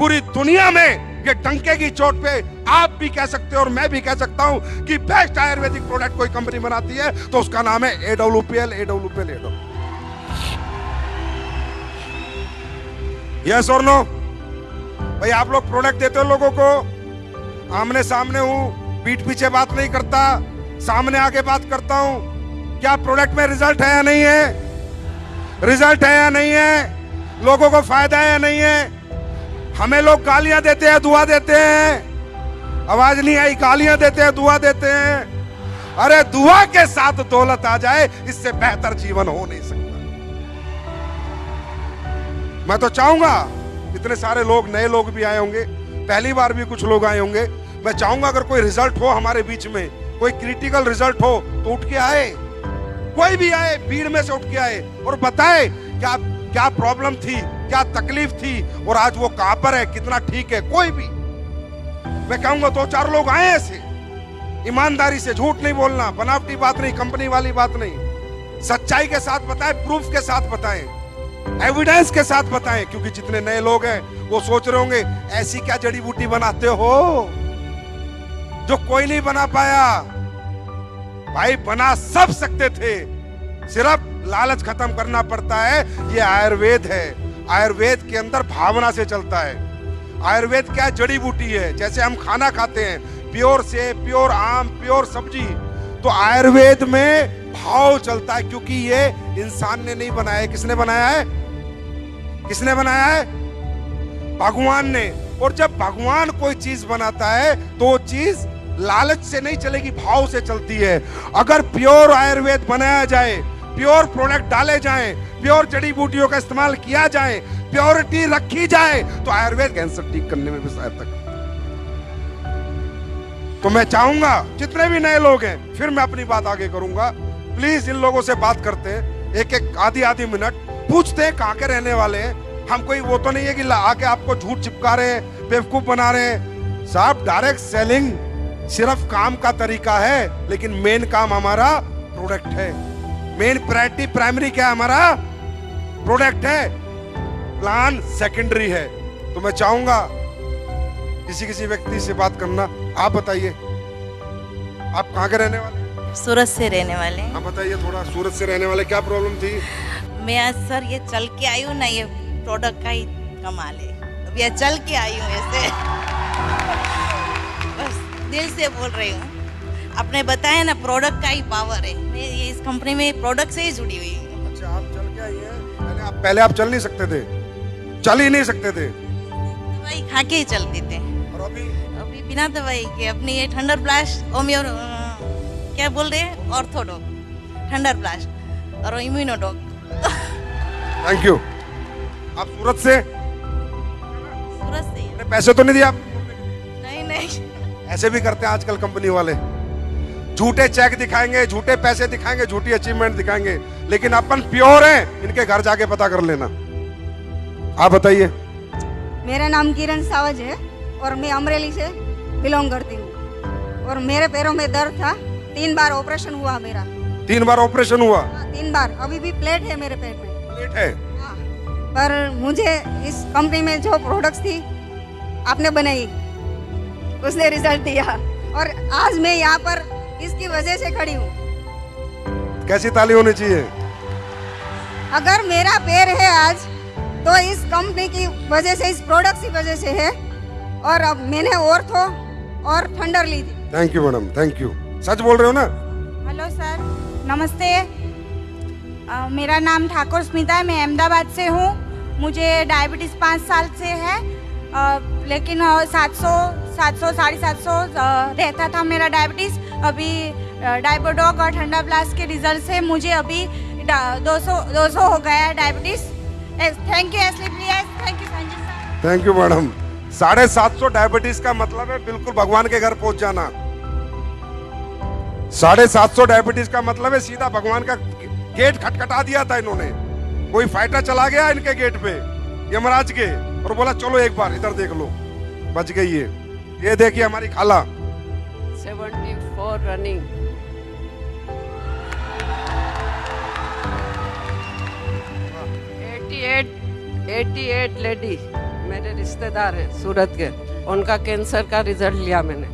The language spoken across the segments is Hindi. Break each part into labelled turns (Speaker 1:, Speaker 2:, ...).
Speaker 1: पूरी दुनिया में ये डंके की चोट पे आप भी कह सकते हो और मैं भी कह सकता हूं कि बेस्ट आयुर्वेदिक प्रोडक्ट कोई कंपनी बनाती है तो उसका नाम है AWPL। यस और नो? भाई आप लोग प्रोडक्ट देते हो लोगों को, आमने सामने हूं, पीठ पीछे बात नहीं करता, सामने आके बात करता हूं। क्या प्रोडक्ट में रिजल्ट है या नहीं है? रिजल्ट है या नहीं है? लोगों को फायदा है या नहीं है? हमें लोग गालियां देते हैं, दुआ देते हैं। आवाज नहीं आई? गालियां देते हैं, दुआ देते हैं। अरे दुआ के साथ दौलत आ जाए, इससे बेहतर जीवन हो नहीं सकता। मैं तो चाहूंगा, इतने सारे लोग, नए लोग भी आए होंगे, पहली बार भी कुछ लोग आए होंगे, मैं चाहूंगा अगर कोई रिजल्ट हो हमारे बीच में, कोई क्रिटिकल रिजल्ट हो तो उठ के आए, कोई भी आए, भीड़ में से उठ के आए और बताए क्या क्या प्रॉब्लम थी, क्या तकलीफ थी और आज वो कहां पर है, कितना ठीक है। कोई भी, मैं कहूंगा 2-4 लोग आए ऐसे, ईमानदारी से, झूठ नहीं बोलना, बनावटी बात नहीं, कंपनी वाली बात नहीं, सच्चाई के साथ बताएं, प्रूफ के साथ बताएं, एविडेंस के साथ बताएं। क्योंकि जितने नए लोग हैं वो सोच रहे होंगे ऐसी क्या जड़ी बूटी बनाते हो जो कोई नहीं बना पाया। भाई बना सब सकते थे, सिर्फ लालच खत्म करना पड़ता है। ये आयुर्वेद है, आयुर्वेद के अंदर भावना से चलता है। आयुर्वेद क्या जड़ी बूटी है, जैसे हम खाना खाते हैं, प्योर सेब, प्योर आम, प्योर सब्जी, तो आयुर्वेद में भाव चलता है। क्योंकि ये इंसान ने नहीं बनाया है, किसने बनाया है? किसने बनाया है? भगवान ने। और जब भगवान कोई चीज बनाता है तो वो चीज लालच से नहीं चलेगी, भाव से चलती है। अगर प्योर आयुर्वेद बनाया जाए, प्योर प्रोडक्ट डाले जाएं, प्योर जड़ी बूटियों का इस्तेमाल किया जाए, प्योरिटी रखी जाए, तो आयुर्वेद कैंसर ठीक करने में भी सहायता करता है। तो मैं चाहूंगा जितने भी नए लोग हैं, फिर मैं अपनी बात आगे करूंगा, प्लीज इन लोगों से बात करते हैं, एक आधी मिनट पूछते हैं कहां के रहने वाले हैं। हम कोई वो तो नहीं है कि आके आपको झूठ चिपका रहे हैं, बेवकूफ बना रहे हैं। साहब डायरेक्ट सेलिंग सिर्फ काम का तरीका है, लेकिन मेन काम हमारा प्रोडक्ट है। मेन प्रायोरिटी, प्राइमरी क्या है? हमारा प्रोडक्ट है, प्लान सेकेंडरी है। तो मैं चाहूंगा किसी व्यक्ति से बात करना। आप बताइए, आप कहाँ के रहने वाले?
Speaker 2: सूरत से रहने वाले हैं।
Speaker 1: आप बताइए थोड़ा, सूरत से रहने वाले, क्या प्रॉब्लम थी?
Speaker 2: मैं आज सर ये चल के आई हूँ ना, ये प्रोडक्ट का ही कमाल है। अब ये चल के आई हूँ ऐसे बस दिल से बोल रही हूँ। आपने बताया ना प्रोडक्ट का ही पावर है, मैं ये इस कंपनी में प्रोडक्ट से ही जुड़ी हुई हूँ।
Speaker 1: अच्छा, आप चल के आई हैं? पहले आप चल नहीं सकते थे? चल ही नहीं सकते थे?
Speaker 2: दवाई खा के ही चलते थे।
Speaker 1: और अभी
Speaker 2: बिना दवाई के अपनी ये थंडर ब्लास्ट, होम्यो क्या बोल रहे हैं, ऑर्थोडॉक, थंडर ब्लास्ट और इम्यूनोडॉक।
Speaker 1: Thank you. आप सूरत से?
Speaker 2: सूरत से।
Speaker 1: पैसे तो नहीं दिया आप?
Speaker 2: नहीं।
Speaker 1: ऐसे भी करते हैं आजकल कंपनी वाले, झूठे चेक दिखाएंगे, झूठे पैसे दिखाएंगे, झूठी अचीवमेंट दिखाएंगे, लेकिन अपन प्योर हैं, इनके घर जाके पता कर लेना। आप बताइए।
Speaker 3: मेरा नाम किरण सावज है और मैं अमरेली से बिलोंग करती हूँ। और मेरे पैरों में दर्द था, 3 बार ऑपरेशन हुआ मेरा।
Speaker 1: 3 बार ऑपरेशन हुआ?
Speaker 3: 3 बार। अभी भी प्लेट है मेरे पेट में।
Speaker 1: प्लेट है?
Speaker 3: हाँ। पर मुझे इस कंपनी में जो प्रोडक्ट्स थी आपने बनाई, उसने रिजल्ट दिया और आज मैं यहाँ पर इसकी वजह से खड़ी हूँ।
Speaker 1: कैसी ताली होनी चाहिए?
Speaker 3: अगर मेरा पैर है आज तो इस कंपनी की वजह से, इस प्रोडक्ट की वजह से है। और अब मैंने ऑर्थो और थंडर ली थी।
Speaker 1: Thank you madam, thank you. सच बोल रहे हो ना?
Speaker 4: हेलो सर, नमस्ते। मेरा नाम ठाकुर स्मिता है, मैं अहमदाबाद से हूँ। मुझे डायबिटीज़ 5 साल से है, लेकिन 700 750 रहता था मेरा डायबिटीज़। अभी डायबोडॉक और ठंडा ब्लास्ट के रिजल्ट से मुझे अभी 200 हो गया है डायबिटीज़। थैंक यू एसलीपीएस, thank you Sanjay sir.
Speaker 1: Thank you madam. 750 diabetes का मतलब है बिल्कुल भगवान के घर पहुंच जाना। 750 डायबिटीज का मतलब है सीधा भगवान का गेट खटखटा दिया था इन्होंने। कोई फाइटर चला गया इनके गेट पे, यमराज के, और बोला चलो एक बार इधर देख लो, बच गई है। ये देखिए हमारी खाला।
Speaker 5: 74 रनिंग। 88 लेडी मेरे रिश्तेदार हैं सूरत के, उनका कैंसर का रिजल्ट लिया मैंने।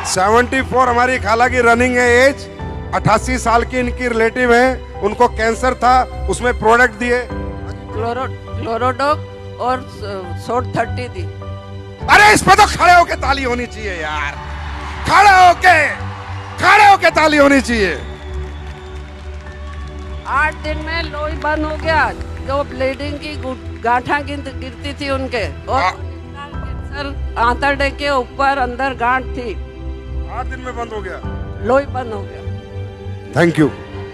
Speaker 1: 74 हमारी खाला की रनिंग है एज, 88 साल की इनकी रिलेटिव है, उनको कैंसर था, उसमें प्रोडक्ट दिए
Speaker 5: क्लोरोडॉक और शॉर्ट 30 दी।
Speaker 1: अरे इस पे तो खड़े होके ताली होनी चाहिए यार, खड़े होके ताली होनी चाहिए।
Speaker 5: 8 दिन में लोई बंद हो गया, जो ब्लीडिंग की गांठा गिरती थी उनके, और कैंसर आंतड़े के ऊपर अंदर गांठ थी,
Speaker 1: 8 दिन में बंद हो गया,
Speaker 5: लोई बंद हो गया।
Speaker 1: Thank you.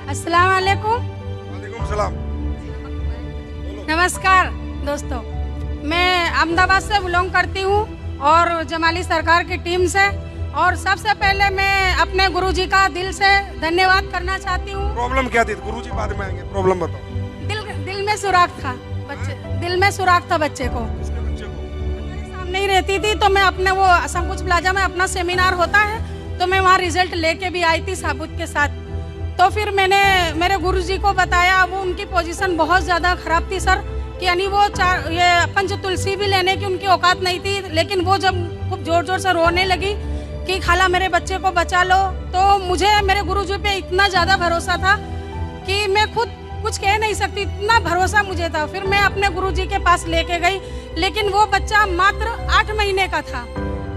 Speaker 6: अस्सलाम वालेकुम।
Speaker 1: वालेकुम सलाम।
Speaker 6: नमस्कार दोस्तों, मैं अहमदाबाद से बिलोंग करती हूँ और जमाली सरकार की टीम से, और सबसे पहले मैं अपने गुरुजी का दिल से धन्यवाद करना चाहती हूँ।
Speaker 1: प्रॉब्लम क्या थी? गुरुजी बाद में आएंगे, प्रॉब्लम बताओ।
Speaker 6: दिल में सुराख था बच्चे, दिल में सुराख था बच्चे को,
Speaker 1: किसके बच्चे को?
Speaker 6: मेरे सामने ही रहती थी, तो मैं अपने वो संकुच प्लाजा में अपना सेमिनार होता है, तो मैं वहाँ रिजल्ट लेके भी आई थी साबुत के साथ। तो फिर मैंने मेरे गुरुजी को बताया, वो उनकी पोजीशन बहुत ज़्यादा ख़राब थी सर, कि यानी वो ये पंच तुलसी भी लेने की उनकी औकात नहीं थी। लेकिन वो जब खूब ज़ोर ज़ोर से रोने लगी कि खाला मेरे बच्चे को बचा लो, तो मुझे मेरे गुरुजी पे इतना ज़्यादा भरोसा था कि मैं खुद कुछ कह नहीं सकती, इतना भरोसा मुझे था। फिर मैं अपने गुरुजी के पास लेके गई, लेकिन वो बच्चा मात्र 8 महीने का था,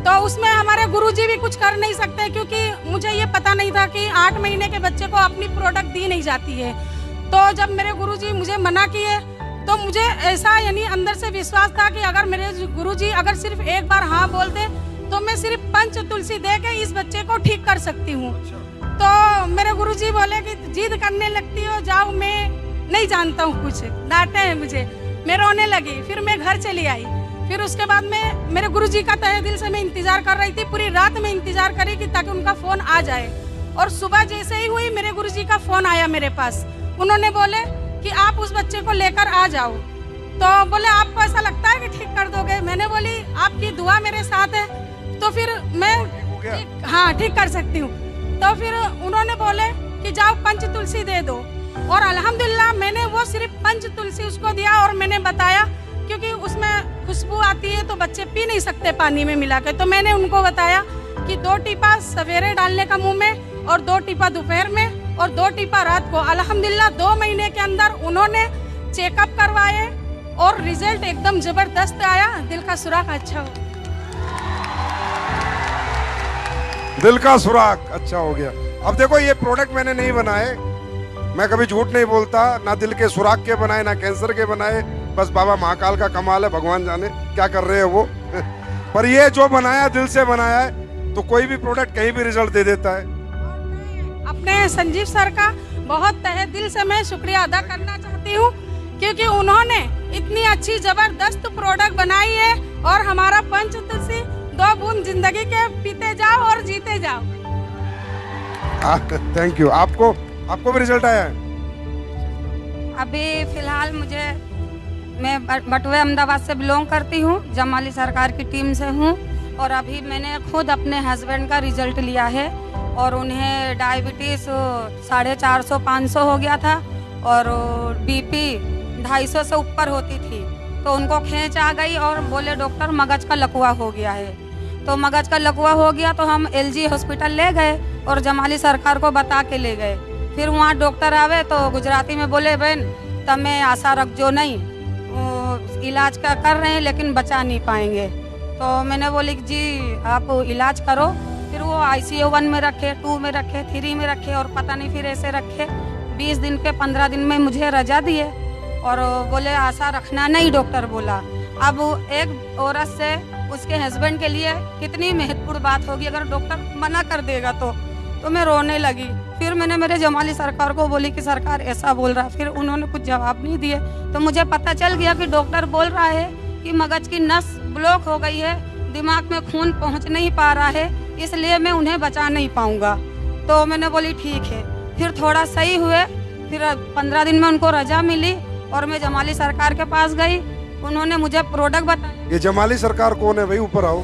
Speaker 6: तो उसमें हमारे गुरुजी भी कुछ कर नहीं सकते, क्योंकि मुझे ये पता नहीं था कि 8 महीने के बच्चे को अपनी प्रोडक्ट दी नहीं जाती है। तो जब मेरे गुरुजी मुझे मना किए, तो मुझे ऐसा यानी अंदर से विश्वास था कि अगर मेरे गुरुजी अगर सिर्फ एक बार हाँ बोल दे, तो मैं सिर्फ पंच तुलसी दे के इस बच्चे को ठीक कर सकती हूँ। तो मेरे गुरुजी बोले कि जिद करने लगती हो, जाओ, मैं नहीं जानता हूँ कुछ, डांटे हैं मुझे। मैं रोने लगी, फिर मैं घर चली आई। फिर उसके बाद में मेरे गुरुजी का तहे दिल से मैं इंतजार कर रही थी, पूरी रात में इंतजार करी कि ताकि उनका फोन आ जाए। और सुबह जैसे ही हुई, मेरे गुरुजी का फोन आया मेरे पास। उन्होंने बोले कि आप उस बच्चे को लेकर आ जाओ। तो बोले आपको ऐसा लगता है कि ठीक कर दोगे? मैंने बोली आपकी दुआ मेरे साथ है, तो फिर मैं हाँ ठीक कर सकती हूँ। तो फिर उन्होंने बोले कि जाओ पंच तुलसी दे दो, और अल्हम्दुलिल्लाह मैंने वो सिर्फ पंच तुलसी उसको दिया। और मैंने बताया, क्योंकि उसमें खुशबू आती है तो बच्चे पी नहीं सकते पानी में मिला के, तो मैंने उनको बताया कि 2 टीपा सवेरे डालने का मुंह में, और 2 टीपा दोपहर में, और 2 टीपा रात को। अल्हम्दुलिल्लाह 2 महीने के अंदर उन्होंने चेकअप करवाए और रिजल्ट एकदम जबरदस्त आया, दिल का सुराख अच्छा हो।
Speaker 1: दिल का सुराख अच्छा हो गया। अब देखो, ये प्रोडक्ट मैंने नहीं बनाए, मैं कभी झूठ नहीं बोलता, ना दिल के सुराख के बनाए ना कैंसर के बनाए, बस बाबा महाकाल का कमाल है, भगवान जाने क्या कर रहे हैं वो। पर ये जो बनाया दिल से बनाया है, तो कोई भी प्रोडक्ट कहीं भी रिजल्ट दे देता है।
Speaker 6: अपने संजीव सर का बहुत तहे दिल से मैं शुक्रिया अदा करना चाहती हूँ, क्योंकि उन्होंने इतनी अच्छी जबरदस्त प्रोडक्ट बनाई है। और हमारा पंच तुलसी 2 बूंद जिंदगी के पीते जाओ और जीते जाओ।
Speaker 1: Thank you. आपको भी रिजल्ट आया है?
Speaker 3: अभी फिलहाल मैं बटुए अहमदाबाद से बिलोंग करती हूँ, जमाली सरकार की टीम से हूँ। और अभी मैंने खुद अपने हस्बैंड का रिजल्ट लिया है, और उन्हें डायबिटीज़ 450-500 हो गया था, और बीपी 250 से ऊपर होती थी। तो उनको खींच आ गई और बोले डॉक्टर मगज का लकवा हो गया है। तो मगज का लकवा हो गया तो हम LG हॉस्पिटल ले गए और जमाली सरकार को बता के ले गए। फिर वहाँ डॉक्टर आवे तो गुजराती में बोले, बहन तमें आशा रख जो नहीं, इलाज का कर रहे हैं लेकिन बचा नहीं पाएंगे। तो मैंने बोली जी आप इलाज करो। फिर वो ICU 1 में रखे, 2 में रखे, 3 में रखे, और पता नहीं फिर ऐसे रखे। 20 दिन के 15 दिन में मुझे रजा दिए, और बोले आशा रखना नहीं, डॉक्टर बोला। अब एक औरत से उसके हस्बैंड के लिए कितनी महत्वपूर्ण बात होगी, अगर डॉक्टर मना कर देगा तो मैं रोने लगी। फिर मैंने मेरे जमाली सरकार को बोली कि सरकार ऐसा बोल रहा। फिर उन्होंने कुछ जवाब नहीं दिए, तो मुझे पता चल गया कि डॉक्टर बोल रहा है कि मगज की नस ब्लॉक हो गई है, दिमाग में खून पहुंच नहीं पा रहा है, इसलिए मैं उन्हें बचा नहीं पाऊंगा। तो मैंने बोली ठीक है। फिर थोड़ा सही हुए, फिर 15 दिन में उनको रजा मिली, और मैं जमाली सरकार के पास गई। उन्होंने मुझे प्रोडक्ट बताया।
Speaker 1: ये जमाली सरकार कौन है भाई? ऊपर आओ।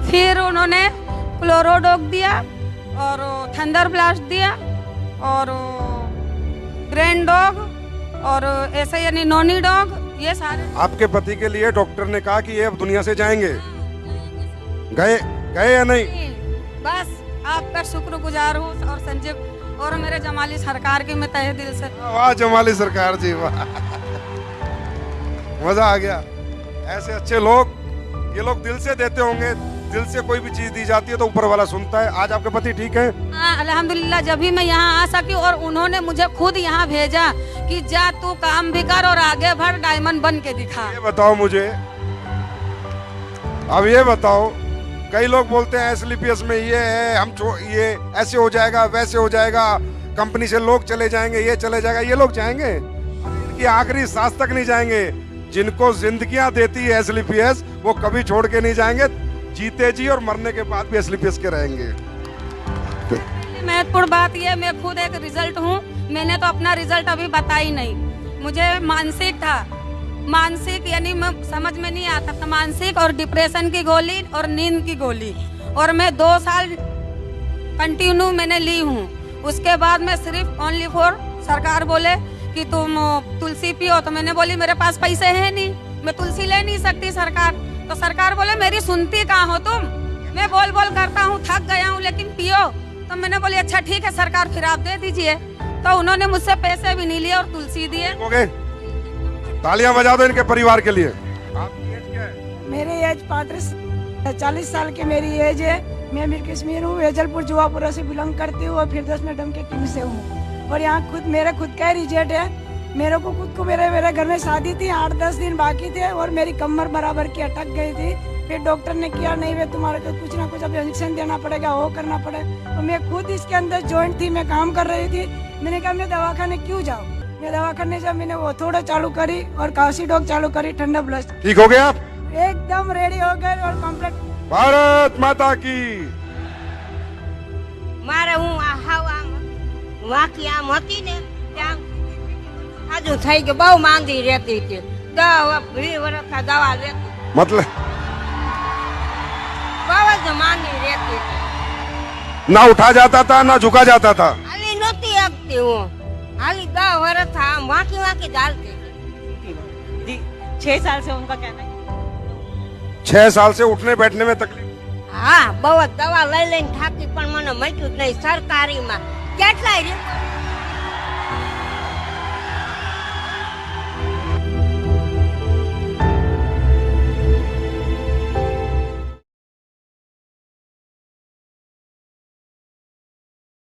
Speaker 3: फिर उन्होंने क्लोरोडॉक दिया,
Speaker 4: और थंडर ब्लास्ट दिया और ग्रैंड डॉग और ऐसे यानी नॉनी डॉग, ये सारे।
Speaker 1: आपके पति के लिए डॉक्टर ने कहा कि ये अब दुनिया से जाएंगे, गए गए या नहीं?
Speaker 4: बस आपका शुक्रगुजार हूँ और संजीव और मेरे जमाली सरकार की मैं तहे दिल से।
Speaker 1: वाह जमाली सरकार जी, वाह, मजा आ गया। ऐसे अच्छे लोग, ये लोग दिल से देते होंगे, दिल से कोई भी चीज दी जाती है तो ऊपर वाला सुनता है। आज आपके पति ठीक है?
Speaker 4: हाँ अल्हम्दुलिल्लाह, जब भी मैं यहाँ आ सकी और उन्होंने मुझे खुद यहाँ भेजा कि जा तू काम भी कर और आगे बढ़, डायमंड बन के दिखा।
Speaker 1: ये बताओ मुझे, अब ये बताओ, कई लोग बोलते हैं एसएलपीएस में ये है, ये ऐसे हो जाएगा, वैसे हो जाएगा, कंपनी से लोग चले जाएंगे, ये चले जाएगा। ये लोग जाएंगे, इनकी आखिरी सांस तक नहीं जाएंगे। जिनको जिंदगियां देती है एसएलपीएस, वो कभी छोड़ के नहीं जाएंगे, जीते जी और मरने के बाद भी एसएलपीएस के रहेंगे।
Speaker 4: महत्वपूर्ण बात ये, मैं खुद एक रिजल्ट हूँ, मैंने तो अपना रिजल्ट अभी बताई नहीं। मुझे मानसिक था, मानसिक यानी मैं समझ में नहीं आता था, मानसिक और डिप्रेशन की गोली और नींद की गोली, और मैं 2 साल कंटिन्यू मैंने ली हूँ। उसके बाद मैं सिर्फ ओनली फॉर, सरकार बोले कि तुम तुलसी पियो, तो मैंने बोली मेरे पास पैसे हैं नहीं, मैं तुलसी ले नहीं सकती सरकार। तो सरकार बोले मेरी सुनती कहाँ हो तुम, मैं बोल बोल करता हूँ, थक गया हूँ, लेकिन पियो। तो मैंने बोली अच्छा ठीक है सरकार, फिर आप दे दीजिए। तो उन्होंने मुझसे पैसे भी नहीं लिए और तुलसी दिए।
Speaker 1: तालियां बजा दो इनके परिवार के लिए। आपकी एज क्या है?
Speaker 7: मेरी एज 40 साल की मेरी एज है। मैं मीर कश्मीर हूँ, वेजलपुर जुआपुरा से बिलोंग करती हूँ और फिर 10 मैडम के टीम से हूँ। और यहाँ खुद मेरा खुद का रिजल्ट है। मेरे को खुद को मेरे घर में शादी थी, 8-10 दिन बाकी थे और मेरी कमर बराबर की अटक गई थी। फिर डॉक्टर ने किया नहीं वे तुम्हारे को कुछ ना कुछ अब इंजेक्शन देना पड़ेगा, वो करना पड़ेगा। और मैं खुद इसके अंदर जॉइंट थी, मैं काम कर रही थी। मैंने कहा मैं दवाखाने क्यों जाऊँ, मैं दवाखाने जब मैंने वो थोड़ा चालू करी और काशी डॉग चालू करी, ठंडा ब्लस्ट।
Speaker 1: ठीक हो गए आप?
Speaker 7: एकदम रेडी हो गए और कम्प्लीट।
Speaker 1: भारत माता की।
Speaker 8: મારે હું વાંકી આમ હતી ને ત્યાં આજુ થઈ ગયું, બહુ માંદી રહેતી હતી, 20 વર્ષથી દવા લેતી,
Speaker 1: मतलब
Speaker 8: બહુ જ માંદી રહેતી હતી,
Speaker 1: ना उठा जाता था ना झुका जाता था।
Speaker 8: હાલી નહોતી આપતી હું, હાલી 10 વર્ષથી આમ વાંકી વાંકી ચાલતી હતી।
Speaker 9: 6 साल से उनका कहना है।
Speaker 1: 6 साल से उठने बैठने में तकलीफ।
Speaker 8: હા બહુ જ દવા લઈ લઈને થાકી, પણ મને મટ્યું જ નહીં। સરકારીમાં કેટલાય રિપોર્ટ